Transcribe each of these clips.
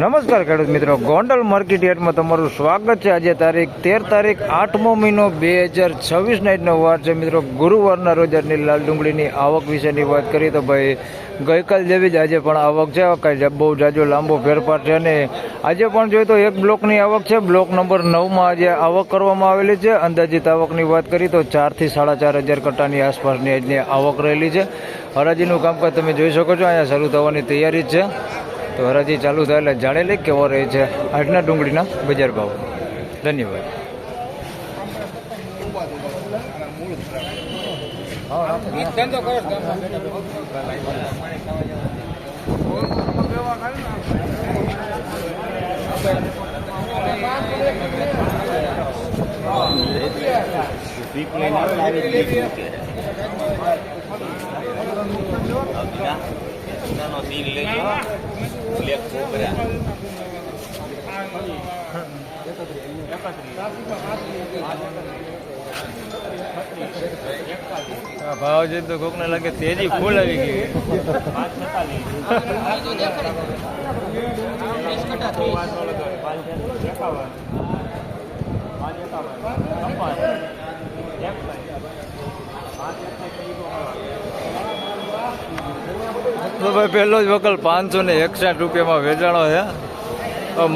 નમસ્કાર ખેડૂત મિત્રો, ગોંડલ માર્કેટ યાર્ડમાં તમારું સ્વાગત છે। આજે તારીખ 13 8મો મહિનો 2026 આજનો વાર છે મિત્રો, ગુરુવારના રોજ આજની લાલ ડુંગળીની આવક વિશેની વાત કરીએ તો ભાઈ ગઈકાલ જેવી જ આજે પણ આવક છે। કાંઈ બહુ જાજો લાંબો ફેરફાર છે અને આજે પણ જોઈએ તો એક બ્લોકની આવક છે। બ્લોક નંબર 9માં આજે આવક કરવામાં આવેલી છે। અંદાજિત આવકની વાત કરીએ તો 4 થી 4.5 કટ્ટાની આસપાસની આજની આવક રહેલી છે। હરાજીનું કામકાજ તમે જોઈ શકો છો, અહીંયા શરૂ થવાની તૈયારી જ છે। તો હરાજી ચાલુ થાય એટલે જાણી લઈ કેવો રહે છે આજના ડુંગળીના બજાર ભાવ। ધન્યવાદ। ભાવ છે તો કોકને લાગે તેજી ફૂલ આવી ગઈ। તો ભાઈ પહેલો જ વકલ 561 રૂપિયામાં વેચાણો છે।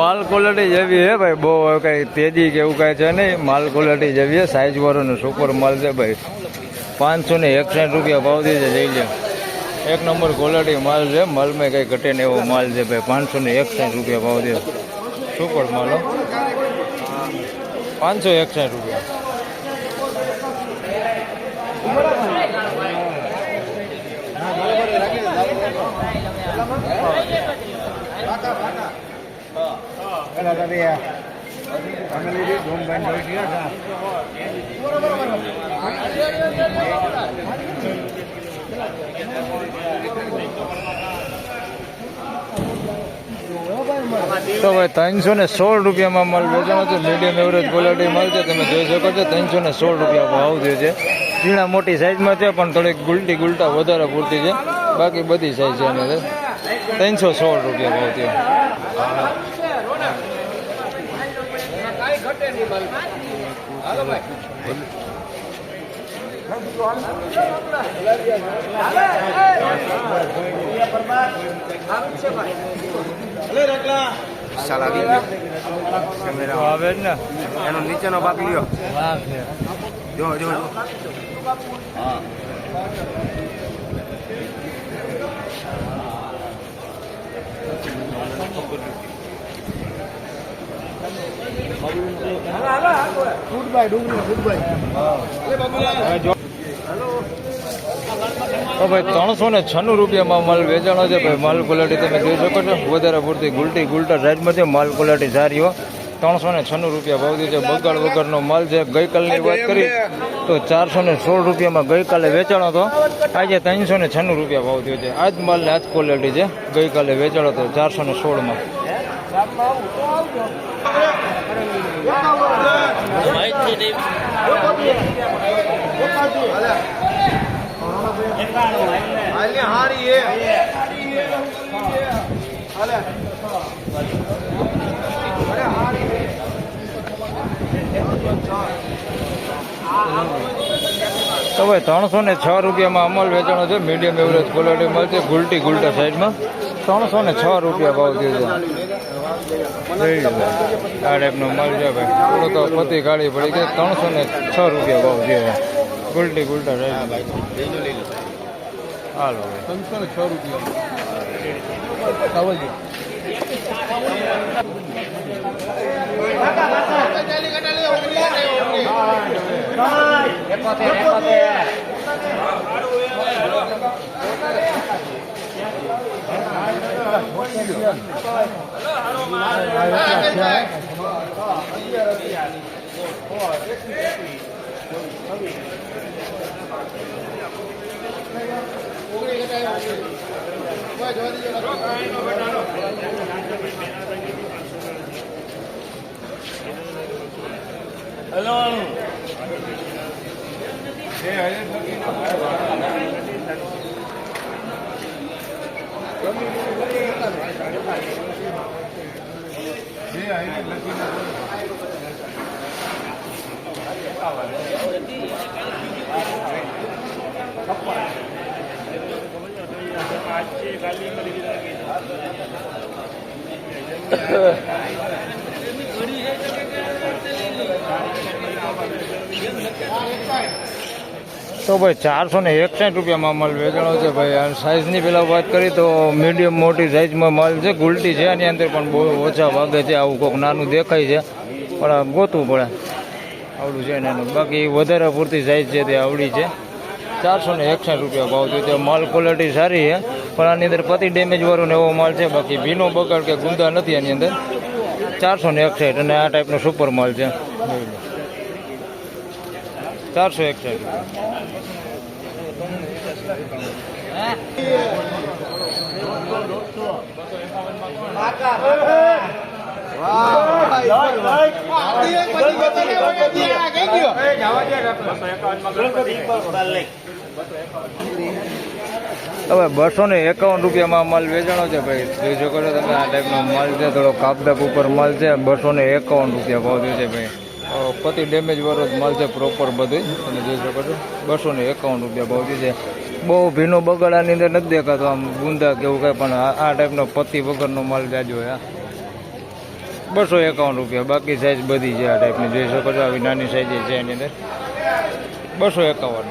માલ ક્વોલિટી જેવી છે ભાઈ, બહુ કાંઈ તેજી કે એવું કાંઈ છે નહીં, માલ ક્વોલિટી જેવી છે। સાઇઝ વાળો સુપર માલ છે ભાઈ। 561 રૂપિયા ભાવ દે છે, જઈ લે। એક નંબર ક્વોલિટી માલ છે, માલમાં કંઈ ઘટે ને એવો માલ છે ભાઈ। 561 રૂપિયા ભાવ દે, સુપર માલ 561 રૂપિયા। તો ભાઈ 316 રૂપિયામાં માલ વેચાણો છે। મીડિયમ એવરેજ ક્વોલિટી માલ છે, તમે જોઈ શકો છો। 316 રૂપિયા ભાવ દે છે। ઝીણા મોટી સાઈઝમાં છે, પણ થોડીક ગુલટા વધારે પૂરતી છે, બાકી બધી સાઈઝ છે એને 316 રૂપિયા ભાવ છે। એનો નીચેનો ભાગ લ્યો। જો જો તો ભાઈ 396 રૂપિયામાં માલ વેચાણો છે ભાઈ। માલ ક્વોલિટી તમે જોઈ શકો છો, વધારે પૂરતી ગુલટા સાઈઝમાં છે, માલ ક્વોલિટી સારી હો। 396 રૂપિયા ભાવ દે છે, બગાડ વગરનો માલ છે। ગઈકાલની વાત કરી તો 416 રૂપિયામાં ગઈકાલે વેચાણો હતો, આજે 396 રૂપિયા ભાવ થયો છે। આ જ માલને આ જ ક્વોલિટી છે, ગઈકાલે વેચાણો હતો 416માં। તો ભાઈ 306 રૂપિયામાં અમલ વેચાણો છે। મીડિયમ એવરેજ ક્વોલિટી માલ છે, ગુલટા સાઈડમાં। 306 રૂપિયા ભાવ થયો છે। આ ટાઈપનો માલ છે ભાઈ, થોડો તો પતિ કાઢી પડી ગઈ। 306 રૂપિયા ભાવ થયો છે, ગુલટા સાઈડ। હાલો 306 રૂપિયા। તો ભાઈ 461 રૂપિયામાં માલ વેચાણો છે ભાઈ. અને સાઇઝની પહેલાં વાત કરીએ તો મીડિયમ મોટી સાઇઝમાં માલ છે. ગુલટી છે એની અંદર પણ બહુ ઓછા ભાગે છે. આવું કોઈક નાનું દેખાય છે પણ આ ગોતવું પડે. આવડું છે નાનું. બાકી વધારે પૂરતી સાઇઝ છે તે આવડી છે. 461 રૂપિયા ભાવ થયો છે. માલ ક્વોલિટી સારી છે પણ આની અંદર પતિ ડેમેજ વાળો ને એવો માલ છે. બાકી ભીનો બગાડ કે ગુંદા નથી આની અંદર. 461 અને આ ટાઈપનો સુપર માલ છે. 461. હવે 251 રૂપિયામાં માલ વેચાણો છે ભાઈ. જોઈ શકો છો તમે આ ટાઈપનો માલ છે. થોડો કાપદાપ ઉપર માલ છે. 251 રૂપિયા ભાવ થયો છે ભાઈ. પતિ ડેમેજ વાળો જ માલ છે પ્રોપર બધું. તમે જોઈ શકો છો 251 રૂપિયા ભાવ થયો છે. બહુ ભીનો બગાડ આની અંદર નથી દેખાતો. આમ ગુંદા કેવું કંઈ પણ આ ટાઈપનો પતિ વગરનો માલ જાજો છે. 251 રૂપિયા. બાકી સાઈઝ બધી છે આ ટાઈપની. જોઈ શકો છો આવી નાની સાઈઝ છે એની અંદર. 251.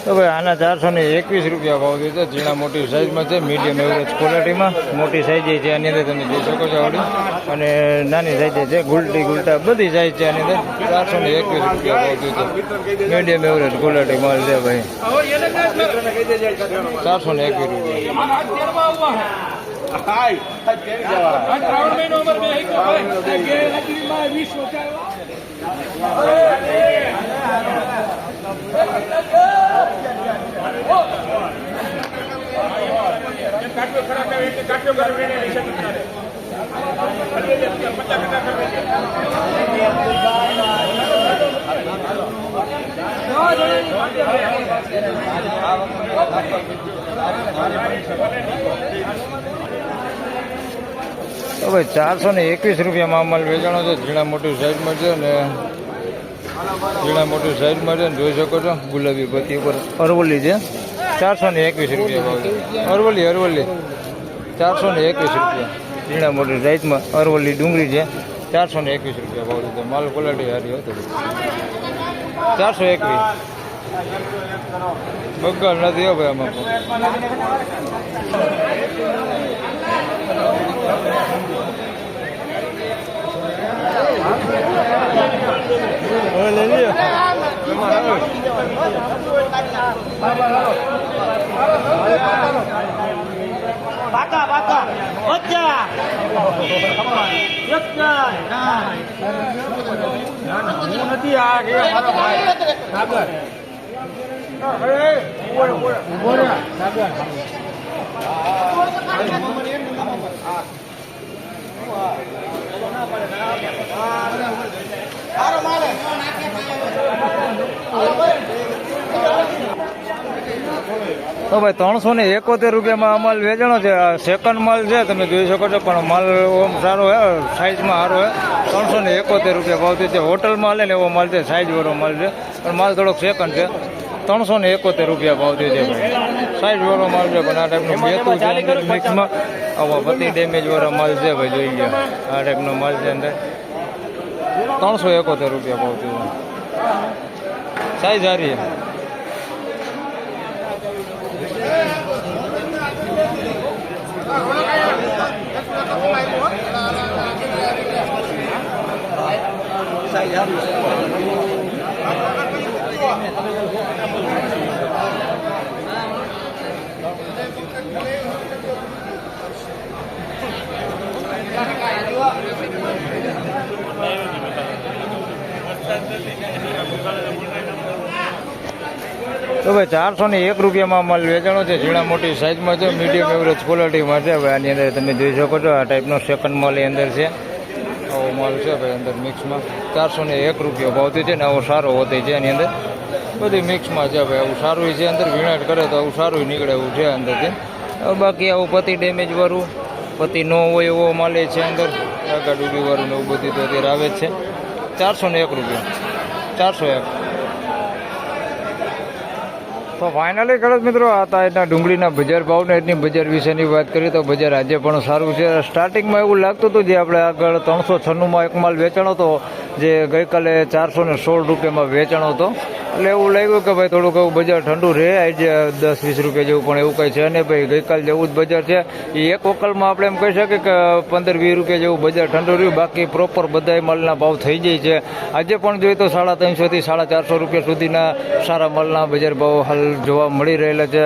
તો ભાઈ આના 421 રૂપિયા ભાવ થયો છે. ઝીણા મોટી સાઈઝમાં છે. મીડિયમ એવરેજ ક્વોલિટીમાં મોટી સાઈઝ છે આની અંદર. તમે જોઈ શકો છો આવડી. અને નાની સાઈઝ છે. ગુલટી ગુલટા બધી સાઈઝ છે આની અંદર. 421 રૂપિયા ભાવ થયો છે. મીડિયમ એવરેજ ક્વોલિટી માલ છે ભાઈ. 421 રૂપિયા. હવે 421 રૂપિયામાં માલ વેચાણો છે. ઝીણા મોટી સાઈઝમાં છે ને ઝીણા મોટી સાઈઝમાં છે ને જોઈ શકો છો. ગુલાબી પત્તી ઉપર અરવલ્લી છે. 421 રૂપિયા ભાવ છે. અરવલ્લી 421 રૂપિયા. ઝીણા મોટી સાઈઝમાં અરવલ્લી ડુંગળી છે. 421 રૂપિયા ભાવ છે. માલ ક્વોલિટી સારી હતો. 421. બગાડ નથી હો ભાઈ આમાં. લઈ લ્યો. બાકા બાકા બચ્ચા હું નથી આ કે મારો ભાઈ સાગર ઉભો રે સાગર તો ભાઈ 371 રૂપિયામાં આ માલ વેચાણો છે. સેકન્ડ માલ છે તમે જોઈ શકો છો. પણ માલ ઓમ સારો હે. સાઈઝમાં સારો હે. 371 રૂપિયા ભાવ છે. હોટલમાં લે ને એવો માલ છે. સાઈઝ વાળો માલ છે. પણ માલ થોડોક સેકન્ડ છે. 371 રૂપિયા ભાવ છે ભાઈ. સાઈઝ વાળો માલ છે. પણ આ ટાઈપનું બેતું છે અંદર મિક્સમાં. આવા પતિ ડેમેજ વાળો માલ છે ભાઈ. જોઈ લો આ ટાઈપનો માલ છે અંદર. 371 રૂપિયા ભાવ છે. સાઈઝ સારી છે. સાઈઝ તો ભાઈ 401 રૂપિયામાં માલ વેચાણો છે. ઝીણા મોટી સાઇઝમાં છે, મીડિયમ એવરેજ ક્વોલિટીમાં છે. ભાઈ આની અંદર તમે જોઈ શકો છો આ ટાઈપનો સેકન્ડ માલ એ અંદર છે. આવો માલ છે ભાઈ અંદર મિક્સમાં 401 રૂપિયા ભાવથી છે ને આવો સારો હોતી છે. એની અંદર બધી મિક્સમાં છે ભાઈ. આવું સારું છે અંદર, વીણાટ કરે તો આવું સારું નીકળે એવું છે અંદરથી. બાકી આવું પતિ ડેમેજ વાળું, પતિ ન હોય એવો માલ એ છે અંદર, આગળ ડૂબી વાળું ને એવું બધું તો અત્યારે આવે જ છે. 401 રૂપિયા, 401. તો ફાઇનલી ખેડૂત મિત્રો આ હતા એના ડુંગળીના બજાર ભાવને એની બજાર વિશેની વાત કરીએ તો બજાર આજે પણ સારું છે. સ્ટાર્ટિંગમાં એવું લાગતું હતું જે આપણે આગળ 396માં એક માલ વેચાણો હતો જે ગઈકાલે 416 રૂપિયામાં વેચાણો હતો. એટલે એવું લાગ્યું કે ભાઈ થોડુંક એવું બજાર ઠંડુ રહે આજે 10-20 રૂપિયા જેવું, પણ એવું કંઈ છે નહીં ભાઈ. ગઈકાલ જેવું જ બજાર છે. એ એક વકલમાં આપણે એમ કહી શકીએ કે 15-20 રૂપિયા જેવું બજાર ઠંડુ રહ્યું. બાકી પ્રોપર બધા માલના ભાવ થઈ જાય છે. આજે પણ જોઈએ તો 350 થી 450 રૂપિયા સુધીના સારા માલના બજાર ભાવ હાલ જોવા મળી રહેલા છે.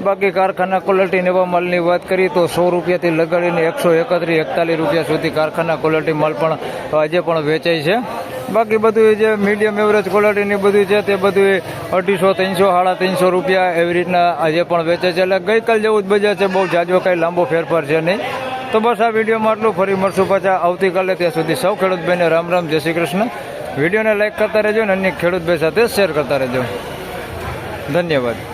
બાકી કારખાના ક્વોલિટી એવા માલની વાત કરીએ તો 100 રૂપિયાથી લગાડીને 131-41 રૂપિયા સુધી કારખાના ક્વોલિટી માલ પણ આજે પણ વેચાય છે. બાકી બધું જે મીડિયમ એવરેજ ક્વોલિટીની બધું છે તે બધું 250, 300, 350 રૂપિયા એવી રીતના આજે પણ વેચે છે. એટલે ગઈકાલ જેવું જ બજાર છે, બહુ જાજો કાંઈ લાંબો ફેરફાર છે નહીં. તો બસ આ વિડીયોમાં આટલું. ફરી મળશું પાછા આવતીકાલે. ત્યાં સુધી સૌ ખેડૂતભાઈને રામ રામ, જય શ્રી કૃષ્ણ. વિડીયોને લાઈક કરતા રહેજો અને અન્ય ખેડૂતભાઈ સાથે શેર કરતા રહેજો. ધન્યવાદ.